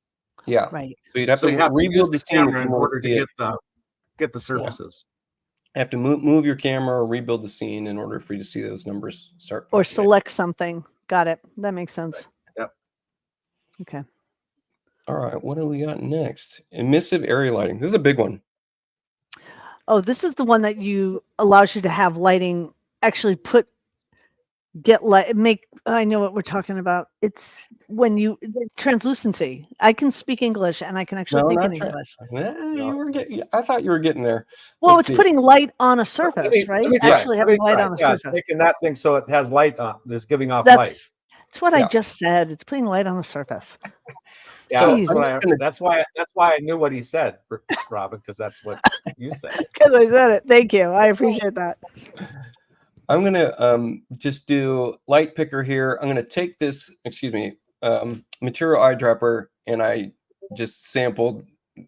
C: Yeah.
A: Right.
C: So you'd have to rebuild the scene
B: in order to get the surfaces.
C: I have to move your camera or rebuild the scene in order for you to see those numbers start.
A: Or select something. Got it. That makes sense.
B: Yep.
A: Okay.
C: All right. What do we got next? Emissive area lighting. This is a big one.
A: Oh, this is the one that allows you to have lighting actually I know what we're talking about. It's when translucency. I can speak English and I can actually
C: No,
A: think
C: not
A: in
C: trying.
A: English.
C: You were getting. I thought you were getting there.
A: Well,
C: Let's
A: it's
C: see.
A: putting light on a
B: Let
A: surface,
B: me,
A: right?
B: let me try.
A: Actually
B: Let me
A: having light
B: try.
A: on a
B: Yeah, it's
A: surface.
B: making that thing so it has light on. It's giving off light.
A: That's what I
C: Yeah.
A: just said. It's putting light on a surface.
B: Yeah,
C: So
A: Jeez.
B: that's why I knew what he said, Robin, because that's what you said.
A: Because I said it. Thank you. I appreciate that.
C: I'm gonna just do light picker here. I'm gonna take this, excuse me, material eyedropper, and I just sampled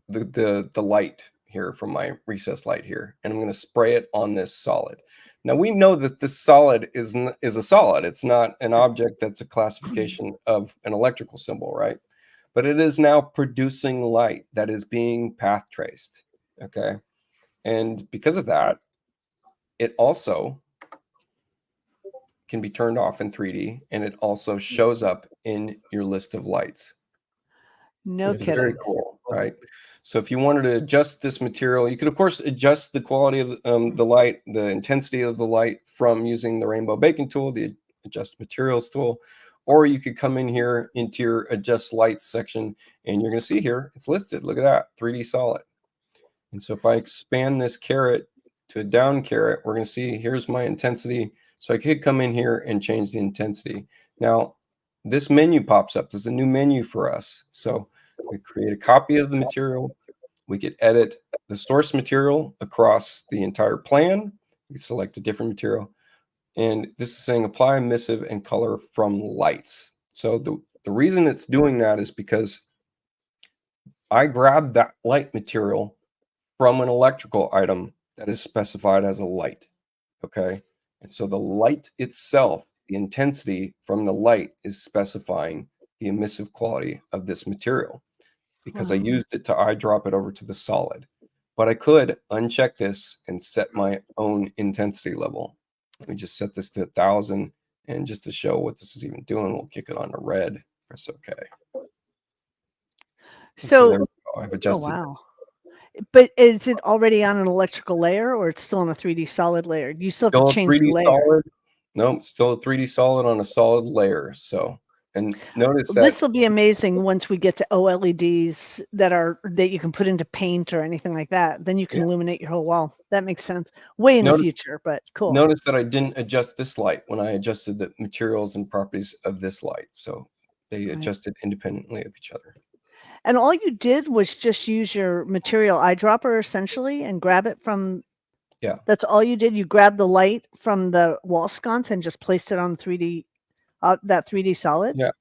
C: the light here from my recessed light here, and I'm gonna spray it on this solid. Now we know that this solid is a solid. It's not an object that's a classification of an electrical symbol, right? But it is now producing light that is being path traced. Okay, and because of that, it also can be turned off in 3D, and it also shows up in your list of lights.
A: No
C: It's
A: kidding.
C: very cool, right? So if you wanted to adjust this material, you could of course adjust the quality of the light, the intensity of the light from using the rainbow baking tool, the adjust materials tool, or you could come in here into your adjust lights section, and you're going to see here it's listed. Look at that, 3D solid. And so if I expand this caret to a down caret, we're going to see here's my intensity. So I could come in here and change the intensity. Now, this menu pops up. There's a new menu for us. So we create a copy of the material. We could edit the source material across the entire plan. We could select a different material. And this is saying apply emissive and color from lights. So the reason it's doing that is because I grabbed that light material from an electrical item that is specified as a light. Okay. And so the light itself, the intensity from the light is specifying the emissive quality of this material because I used it to eyedrop it over to the solid. But I could uncheck this and set my own intensity level. Let me just set this to 1,000. And just to show what this is even doing, we'll kick it on to red. Press OK.
A: So
C: there we go. I've adjusted.
A: wow. This. But is it already on an electrical layer, or it's still on a 3D solid layer? You still have to change the layer.
C: Solid. No, still a 3D solid on a solid layer. So, and notice that
A: this will be amazing once we get to OLEDs that you can put into paint or anything like that. Then you can illuminate your whole wall. That makes sense. Way in the future, but cool.
C: Notice that I didn't adjust this light when I adjusted the materials and properties of this light. So they adjusted independently of each other.
A: And all you did was just use your material eyedropper essentially and grab it from.
C: Yeah.
A: That's all you did. You grabbed the light from the wall sconce and just placed it on 3D, that 3D solid.
C: Yeah.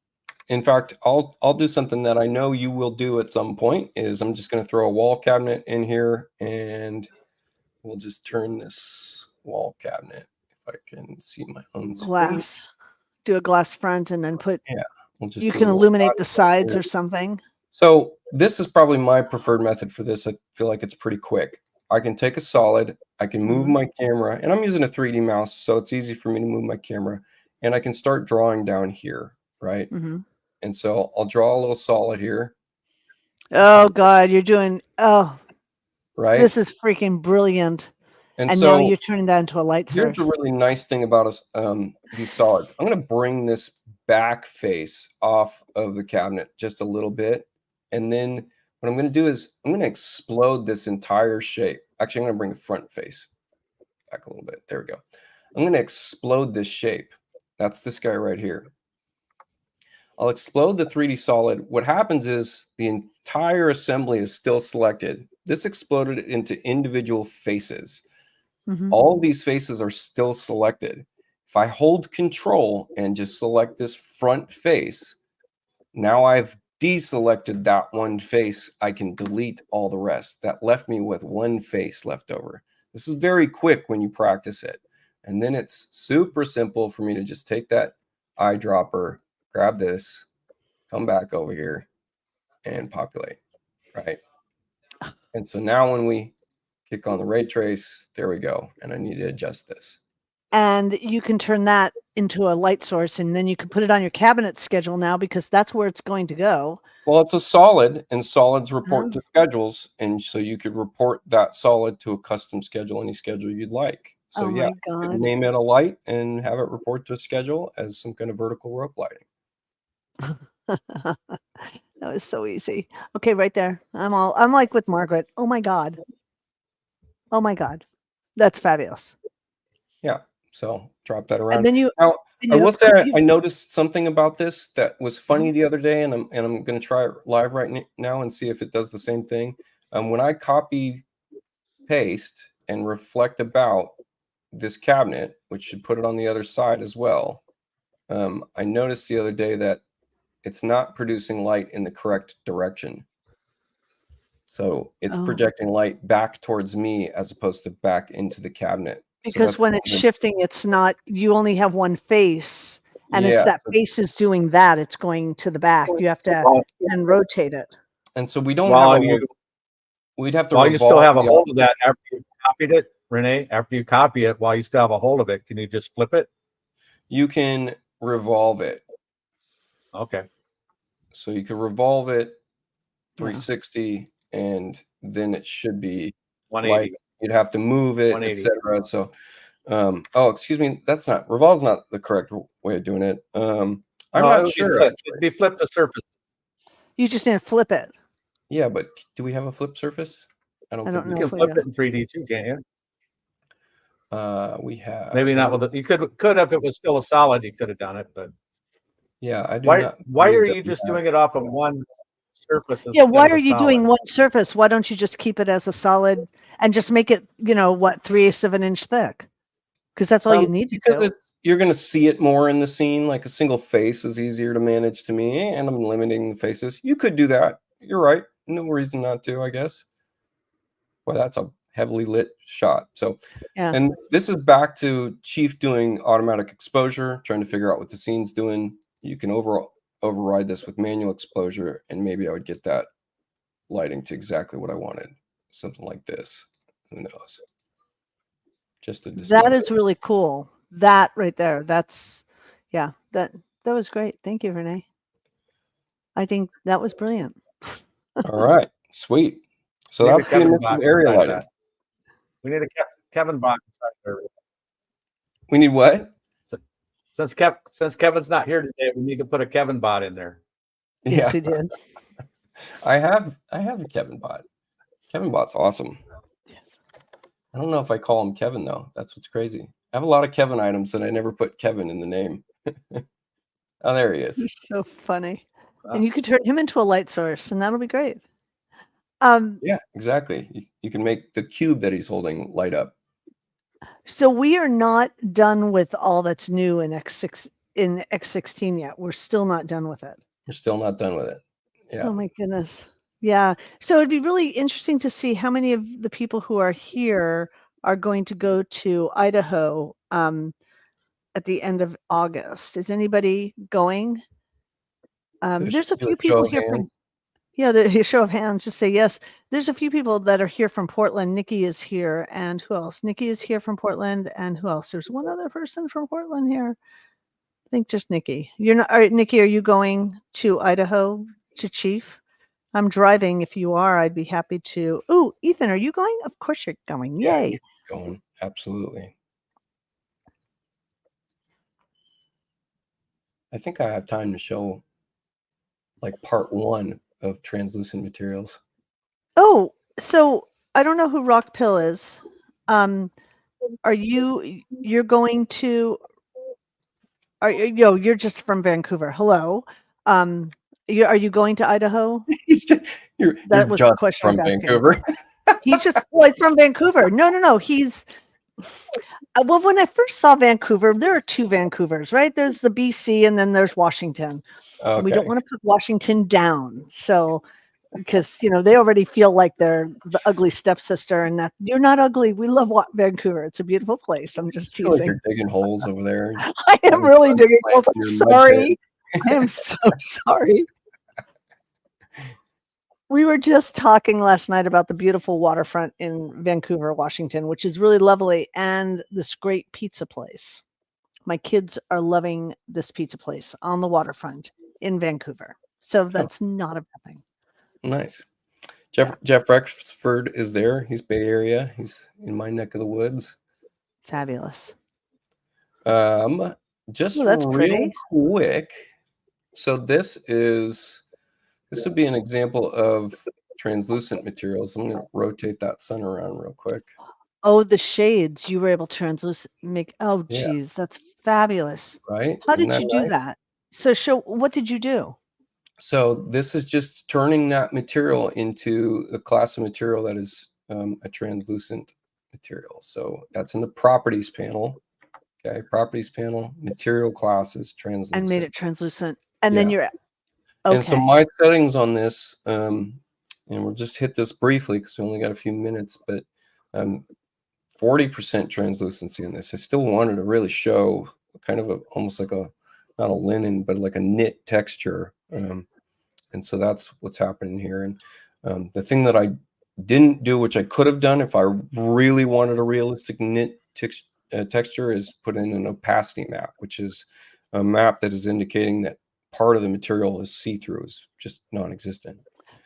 C: In fact, I'll do something that I know you will do at some point. Is I'm just going to throw a wall cabinet in here, and we'll just turn this wall cabinet if I can see my own screen.
A: Glass. Do a glass front and then put.
C: Yeah. We'll just
A: you can illuminate the sides or something.
C: So this is probably my preferred method for this. I feel like it's pretty quick. I can take a solid, I can move my camera, and I'm using a 3D mouse, so it's easy for me to move my camera, and I can start drawing down here, right? And so I'll draw a little solid here.
A: Oh God, you're doing,
C: right?
A: This is freaking brilliant. And
C: so
A: now you're turning that into a light source.
C: Here's the really nice thing about us, these solids. I'm going to bring this back face off of the cabinet just a little bit. And then what I'm going to do is I'm going to explode this entire shape. Actually, I'm going to bring the front face back a little bit. There we go. I'm going to explode this shape. That's this guy right here. I'll explode the 3D solid. What happens is the entire assembly is still selected. This exploded it into individual faces. All of these faces are still selected. If I hold control and just select this front face, now I've deselected that one face. I can delete all the rest. That left me with one face left over. This is very quick when you practice it. And then it's super simple for me to just take that eyedropper, grab this, come back over here, and populate, right? And so now when we click on the ray trace, there we go. And I need to adjust this.
A: and you can turn that into a light source, and then you can put it on your cabinet schedule now because that's where it's going to go.
C: Well, it's a solid, and solids report
A: Oh.
C: to schedules, and so you could report that solid to a custom schedule, any schedule you'd like. So
A: Oh
C: yeah,
A: my
C: you
A: God.
C: could name it a light and have it report to a schedule as some kind of vertical rope lighting.
A: That was so easy. Okay, right there. I'm like with Margaret. Oh my God. Oh my God. That's fabulous.
C: Yeah, so drop that around.
A: And then you
C: Now,
A: and
C: I
A: you
C: will
A: have
C: say
A: you-
C: I noticed something about this that was funny the other day, and I'm going to try it live right now and see if it does the same thing. When I copy, paste, and reflect about this cabinet, which should put it on the other side as well, I noticed the other day that it's not producing light in the correct direction. So it's
A: Oh.
C: projecting light back towards me as opposed to back into the cabinet.
A: because when it's shifting, it's not, you only have one face, and it's that face is doing that. It's going to the back. You have to and rotate it.
C: And so we don't have we'd have to
B: while you still have a
C: the
B: hold of that after you copied it, Renee, after you copy it, while you still have a hold of it, can you just flip it?
C: You can revolve it.
B: Okay.
C: So you can revolve it 360, and then it should be
B: 180.
C: like you'd have to move it,
B: 180.
C: etc. So oh, excuse me, that's not, revolve's not the correct way of doing it. I'm not sure.
B: It'd be flip the surface.
A: You just need to flip it.
C: Yeah, but do we have a flip surface? I don't think
A: know.
B: You can flip it in 3D too, can't you?
C: We have
B: Maybe not with it. You could if it was still a solid, you could have done it, but
C: yeah, I do not.
B: Why are you just doing it off of one surface?
A: Yeah, why are you doing one surface? Why don't you just keep it as a solid and just make it, you know, what, 3/8 of an inch thick? Because that's all you need to do.
C: You're going to see it more in the scene. Like a single face is easier to manage to me, and I'm limiting the faces. You could do that. You're right. No reason not to, I guess. Well, that's a heavily lit shot. So,
A: yeah.
C: And this is back to Chief doing automatic exposure, trying to figure out what the scene's doing. You can override this with manual exposure, and maybe I would get that lighting to exactly what I wanted. Something like this. Who knows? Just a display.
A: That is really cool. That right there. That's, yeah, that was great. Thank you, Renee. I think that was brilliant.
C: All right, sweet. So that's the emissive area lighting.
B: We need a Kevin box inside there.
C: We need what?
B: Since Kevin's not here today, we need to put a Kevin bot in there.
A: Yes, we did.
C: I have a Kevin bot. Kevin bot's awesome. I don't know if I call him Kevin though. That's what's crazy. I have a lot of Kevin items that I never put Kevin in the name. Oh, there he is.
A: You're so funny. Wow. And you could turn him into a light source, and that'll be great. Yeah,
C: exactly. You can make the cube that he's holding light up.
A: So we are not done with all that's new in X16 yet. We're still not done with it.
C: We're still not done with it. Yeah.
A: Oh my goodness. Yeah. So it'd be really interesting to see how many of the people who are here are going to go to Idaho at the end of August. Is anybody going? There's a few people here from, the show of hands, just say yes. There's a few people that are here from Portland. Nikki is here, and who else? Nikki is here from Portland, and who else? There's one other person from Portland here. I think just Nikki. You're not, all right, Nikki, are you going to Idaho to Chief? I'm driving. If you are, I'd be happy to. Oh, Ethan, are you going? Of course you're going. Yay.
C: Yeah, Ethan's going. Absolutely. I think I have time to show like part 1 of translucent materials.
A: Oh, so I don't know who Rock Pill is. Are you're going to, you're just from Vancouver. Hello. Are you going to Idaho?
C: You're
A: was
C: just
A: the question
C: from Vancouver.
A: He's just, he's from Vancouver. No. He's, well, when I first saw Vancouver, there are 2 Vancouvers, right? There's the BC and then there's Washington. Okay. We don't want to put Washington down. So, because, they already feel like they're the ugly stepsister, and that you're not ugly. We love Vancouver. It's a beautiful place. I'm just teasing.
C: Like you're digging holes over there.
A: I am really digging holes. I'm sorry. I am so sorry. We were just talking last night about the beautiful waterfront in Vancouver, Washington, which is really lovely, and this great pizza place. My kids are loving this pizza place on the waterfront in Vancouver. So that's not a bad thing.
C: Nice. Jeff Rexford is there. He's Bay Area. He's in my neck of the woods.
A: Fabulous.
C: Just
A: that's
C: real
A: pretty.
C: quick. So this would be an example of translucent materials. I'm going to rotate that sun around real quick.
A: Oh, the shades you were able to make. Oh, geez, that's fabulous.
C: Right?
A: How did you do that? So what did you do?
C: So this is just turning that material into a class of material that is a translucent material. So that's in the properties panel. Okay, properties panel, material classes, translucent.
A: And made it translucent. And then you're
C: okay. And so my settings on this, and we'll just hit this briefly because we only got a few minutes, but 40% translucency in this. I still wanted to really show kind of almost like not a linen, but like a knit texture. And so that's what's happening here. And the thing that I didn't do, which I could have done if I really wanted a realistic knit texture, is put in an opacity map, which is a map that is indicating that part of the material is see-through, is just non-existent.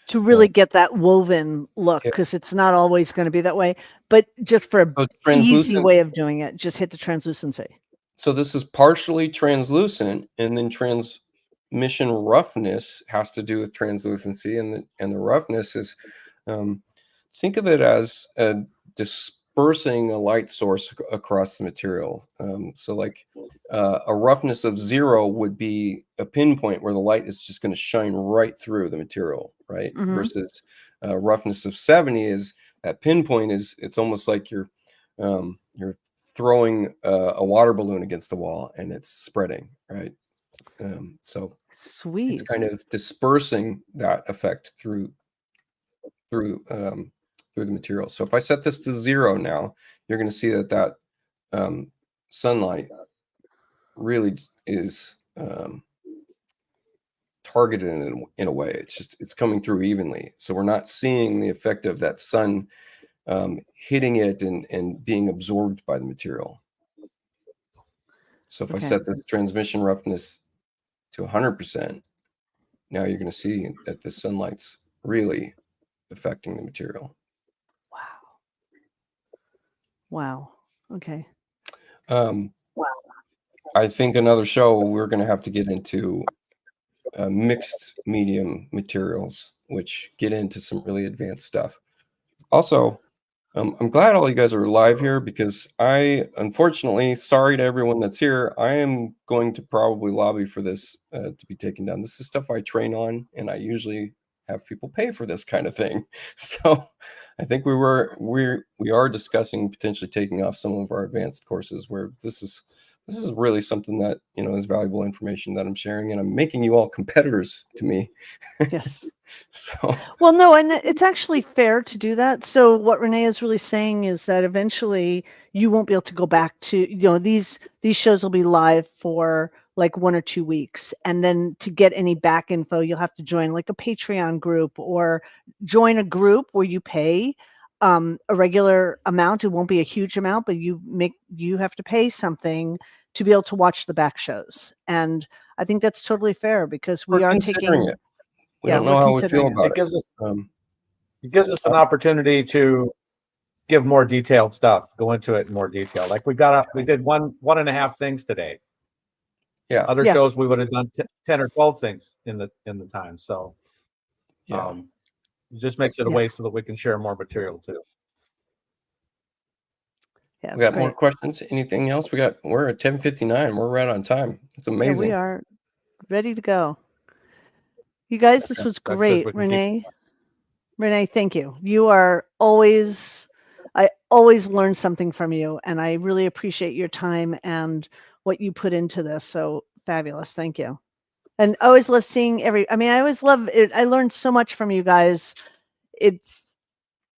A: To really get that woven look, because it's not always going to be that way. But just for an easy way of doing it, just hit the translucency.
C: So this is partially translucent, and then transmission roughness has to do with translucency, and the roughness is, think of it as dispersing a light source across the material. So like a roughness of 0 would be a pinpoint where the light is just going to shine right through the material, right? Mm-hmm. Versus roughness of 70 is that pinpoint it's almost like you're throwing a water balloon against the wall and it's spreading, right? So
A: sweet.
C: It's kind of dispersing that effect through the material. So if I set this to 0 now, you're going to see that sunlight really is targeted in a way. It's coming through evenly. So we're not seeing the effect of that sun hitting it and being absorbed by the material. So if I set this transmission roughness to 100%, now you're going to see that the sunlight's really affecting the material.
A: Wow. Okay.
C: I think another show we're going to have to get into mixed medium materials, which get into some really advanced stuff. Also, I'm glad all you guys are live here because unfortunately, sorry to everyone that's here, I am going to probably lobby for this to be taken down. This is stuff I train on, and I usually have people pay for this kind of thing. So I think we are discussing potentially taking off some of our advanced courses where this is really something that, is valuable information that I'm sharing, and I'm making you all competitors to me.
A: Yes.
C: So
A: well, no, and it's actually fair to do that. So what Renee is really saying is that eventually you won't be able to go back to, these shows will be live for like 1 or 2 weeks. And then to get any back info, you'll have to join like a Patreon group or join a group where you pay a regular amount. It won't be a huge amount, but you have to pay something to be able to watch the back shows. And I think that's totally fair because we are taking
C: it. We don't know how we feel about it.
B: It gives us an opportunity to give more detailed stuff, go into it in more detail. Like we did 1.5 things today.
C: Yeah.
B: Other shows we would have done 10 or 12 things in the time. So it just makes it a way so that we can share more material too.
A: Yeah,
C: we got more questions. Anything else? We're at 10:59. We're right on time. It's amazing.
A: Yeah, we are ready to go. You guys, this was great. Renee, thank you. I always learn something from you, and I really appreciate your time and what you put into this. So fabulous. Thank you. And I always love seeing I always love it. I learned so much from you guys. It's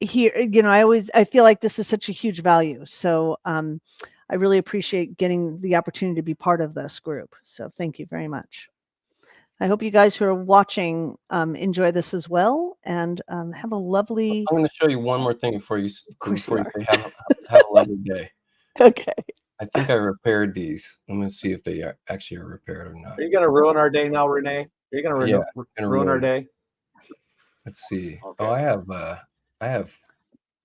A: here, I feel like this is such a huge value. So I really appreciate getting the opportunity to be part of this group. So thank you very much. I hope you guys who are watching enjoy this as well, and have a lovely.
C: I'm going to show you one more thing before you
A: Of
C: say
A: course
C: have a lovely day.
A: Okay.
C: I think I repaired these. I'm going to see if they actually are repaired or not.
B: Are you going to ruin our day now, Renee? Are you going to ruin our day?
C: Let's see.
B: Okay.
C: Oh, I have.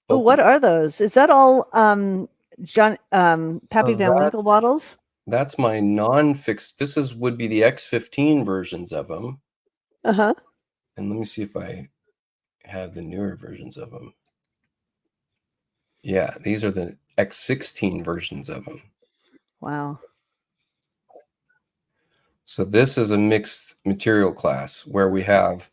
A: Oh, what are those? Is that all John Pappy Van Winkle bottles?
C: That's my non-fixed. This would be the X15 versions of them.
A: Uh-huh.
C: And let me see if I have the newer versions of them. Yeah, these are the X16 versions of them.
A: Wow.
C: So this is a mixed material class where we have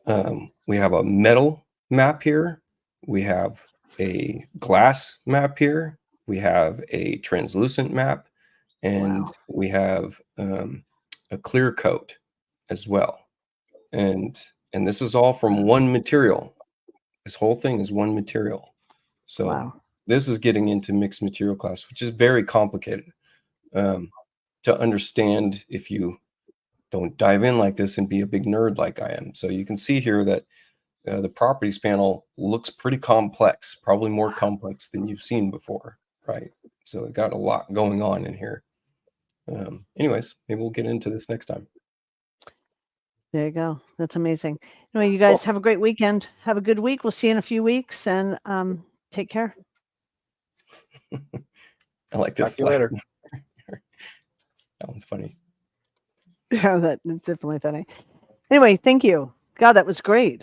C: a metal map here, we have a glass map here, we have a translucent map, and we have a clear coat as well. And this is all from one material. This whole thing is one material. So this is getting into mixed material class, which is very complicated to understand if you don't dive in like this and be a big nerd like I am. So you can see here that the properties panel looks pretty complex, probably more complex than you've seen before, right? So it got a lot going on in here. Anyways, maybe we'll get into this next time.
A: There you go. That's amazing. Anyway, you guys have a great weekend. Have a good week. We'll see you in a few weeks, and take care.
C: I like this.
B: Talk to you later.
C: That one's funny.
A: Yeah, that's definitely funny. Anyway, thank you. God, that was great.